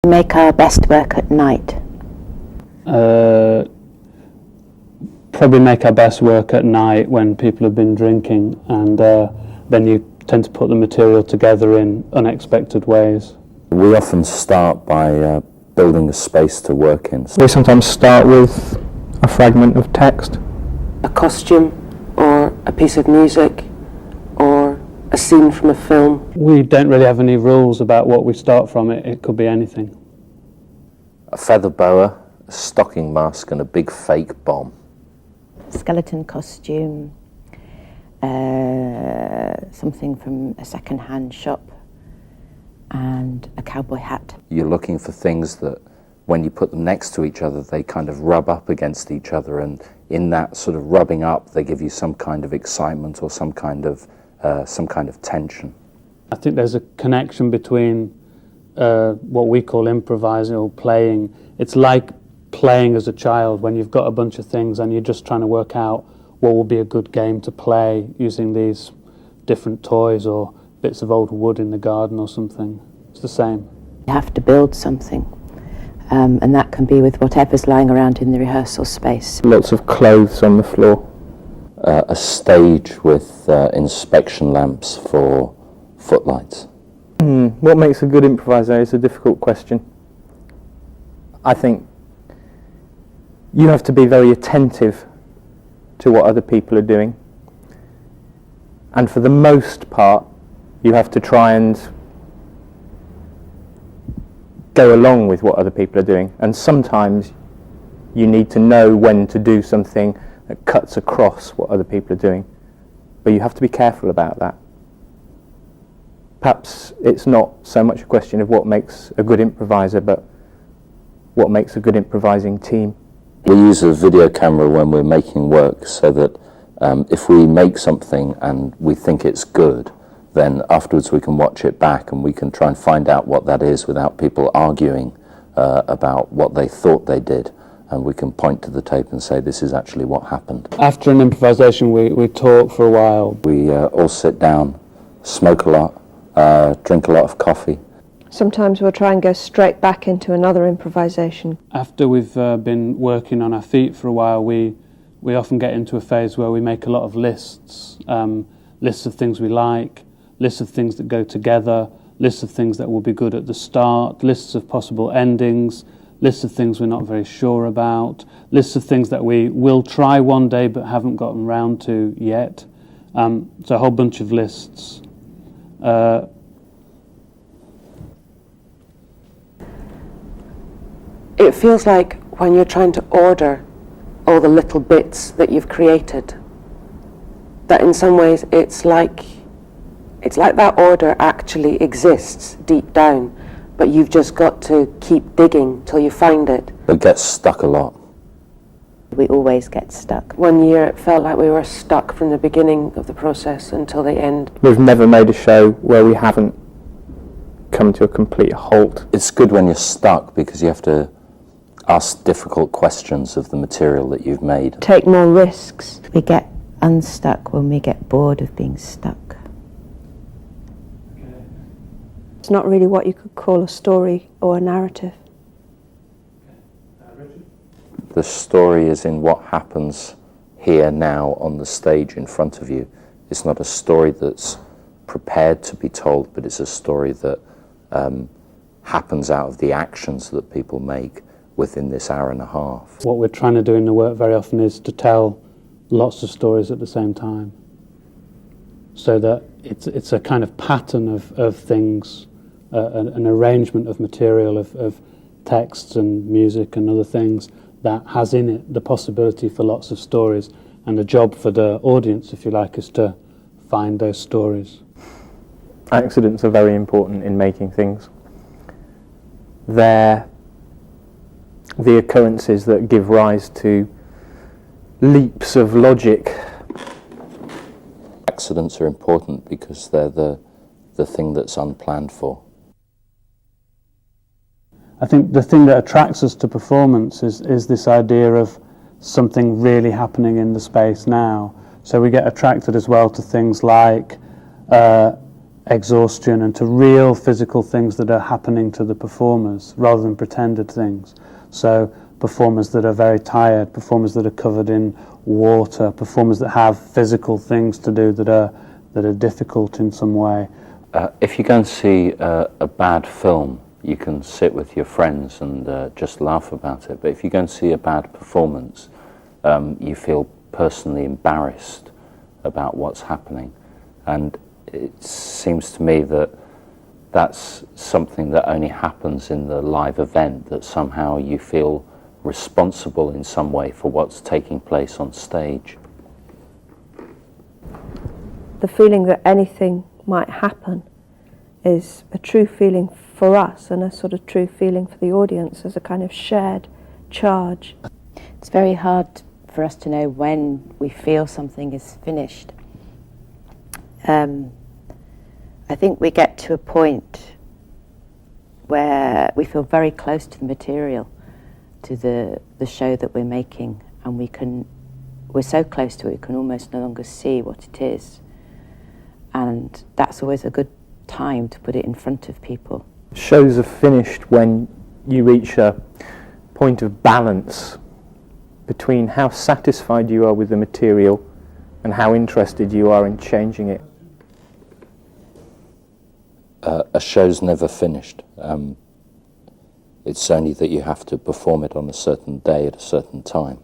We make our best work at night. Probably make our best work at night when people have been drinking, and then you tend to put the material together in unexpected ways. We often start by building a space to work in. We sometimes start with a fragment of text. A costume, or a piece of music, or a scene from a film. We don't really have any rules about what we start from. It could be anything. A feather boa, a stocking mask and a big fake bomb. Skeleton costume, something from a second-hand shop, and a cowboy hat. You're looking for things that when you put them next to each other, they kind of rub up against each other, and in that sort of rubbing up, they give you some kind of excitement or some kind of tension. I think there's a connection between what we call improvising or playing. It's like playing as a child when you've got a bunch of things and you're just trying to work out what will be a good game to play using these different toys or bits of old wood in the garden or something. It's the same. You have to build something, and that can be with whatever's lying around in the rehearsal space. Lots of clothes on the floor. A stage with inspection lamps for footlights. What makes a good improviser is a difficult question. I think you have to be very attentive to what other people are doing, and for the most part you have to try and go along with what other people are doing, and sometimes you need to know when to do something that cuts across what other people are doing, but you have to be careful about that. Perhaps it's not so much a question of what makes a good improviser, but what makes a good improvising team. We use a video camera when we're making work so that if we make something and we think it's good, then afterwards we can watch it back and we can try and find out what that is without people arguing about what they thought they did, and we can point to the tape and say this is actually what happened. After an improvisation we talk for a while. We all sit down, smoke a lot, drink a lot of coffee. Sometimes we'll try and go straight back into another improvisation. After we've been working on our feet for a while, we often get into a phase where we make a lot of lists, lists of things we like, lists of things that go together, lists of things that will be good at the start, lists of possible endings, lists of things we're not very sure about, lists of things that we will try one day but haven't gotten round to yet. So a whole bunch of lists. It feels like when you're trying to order all the little bits that you've created, that in some ways it's like that order actually exists deep down, but you've just got to keep digging till you find it. It gets stuck a lot. We always get stuck. One year it felt like we were stuck from the beginning of the process until the end. We've never made a show where we haven't come to a complete halt. It's good when you're stuck because you have to ask difficult questions of the material that you've made. Take more risks. We get unstuck when we get bored of being stuck. It's not really what you could call a story or a narrative. The story is in what happens here now on the stage in front of you. It's not a story that's prepared to be told, but it's a story that happens out of the actions that people make within this hour and a half. What we're trying to do in the work very often is to tell lots of stories at the same time, so that it's a kind of pattern of things, an arrangement of material, of texts and music and other things that has in it the possibility for lots of stories, and the job for the audience, if you like, is to find those stories. Accidents are very important in making things. They're the occurrences that give rise to leaps of logic. Accidents are important because they're the thing that's unplanned for. I think the thing that attracts us to performance is this idea of something really happening in the space now. So we get attracted as well to things like exhaustion and to real physical things that are happening to the performers rather than pretended things. So performers that are very tired, performers that are covered in water, performers that have physical things to do that are difficult in some way. If you go and see a bad film, you can sit with your friends and just laugh about it. But if you go and see a bad performance, you feel personally embarrassed about what's happening. And it seems to me that that's something that only happens in the live event, that somehow you feel responsible in some way for what's taking place on stage. The feeling that anything might happen is a true feeling for us and a sort of true feeling for the audience as a kind of shared charge. It's very hard for us to know when we feel something is finished. I think we get to a point where we feel very close to the material, to the show that we're making, and we're so close to it we can almost no longer see what it is. And that's always a good time to put it in front of people. Shows are finished when you reach a point of balance between how satisfied you are with the material and how interested you are in changing it. A show's never finished. It's only that you have to perform it on a certain day at a certain time.